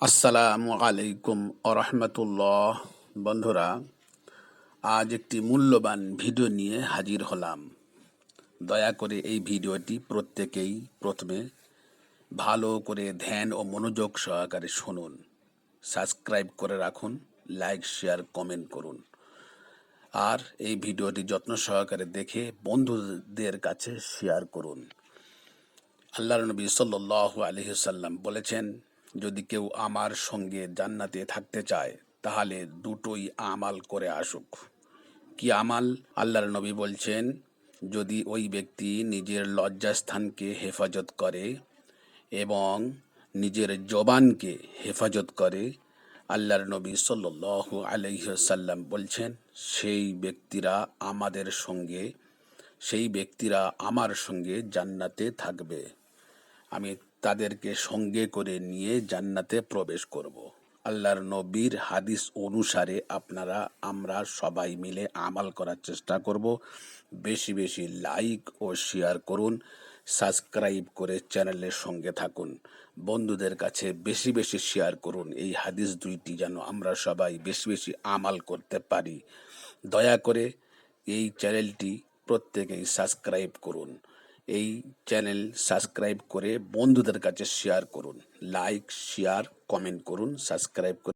আসসালামু আলাইকুম আরহামতুল্লাহ। বন্ধুরা, আজ একটি মূল্যবান ভিডিও নিয়ে হাজির হলাম। দয়া করে এই ভিডিওটি প্রত্যেকেই প্রথমে ভালো করে ধ্যান ও মনোযোগ সহকারে শুনুন। সাবস্ক্রাইব করে রাখুন, লাইক শেয়ার কমেন্ট করুন। আর এই ভিডিওটি যত্ন সহকারে দেখে বন্ধুদের কাছে শেয়ার করুন। আল্লাহর নবী সাল্লাল্লাহু আলাইহি সাল্লাম বলেছেন, যদি কেউ আমার সঙ্গে জান্নাতে থাকতে চায় তাহলে দুটোই আমাল করে আসুক। কি আমাল? আল্লাহর নবী বলছেন, যদি ওই ব্যক্তি নিজের লজ্জাস্থানকে হেফাজত করে এবং নিজের জবানকে হেফাজত করে, আল্লাহর নবী সাল্লাল্লাহু আলাইহি সাল্লাম বলছেন, সেই ব্যক্তিরা আমার সঙ্গে জান্নাতে থাকবে। আমি তাদেরকে সঙ্গে করে নিয়ে জান্নাতে প্রবেশ করব। আল্লাহর নবীর হাদিস অনুসারে আমরা সবাই মিলে আমাল করার চেষ্টা করব। বেশি বেশি লাইক ও শেয়ার করুন, সাবস্ক্রাইব করে চ্যানেলের সঙ্গে থাকুন, বন্ধুদের কাছে বেশি বেশি শেয়ার করুন। এই হাদিস দুইটি যেন আমরা সবাই বেশি বেশি আমাল করতে পারি। দয়া করে এই চ্যানেলটি প্রত্যেকেই সাবস্ক্রাইব করুন। এই চ্যানেল সাবস্ক্রাইব করে বন্ধুদের কাছে শেয়ার করুন, লাইক শেয়ার কমেন্ট করুন, সাবস্ক্রাইব করুন।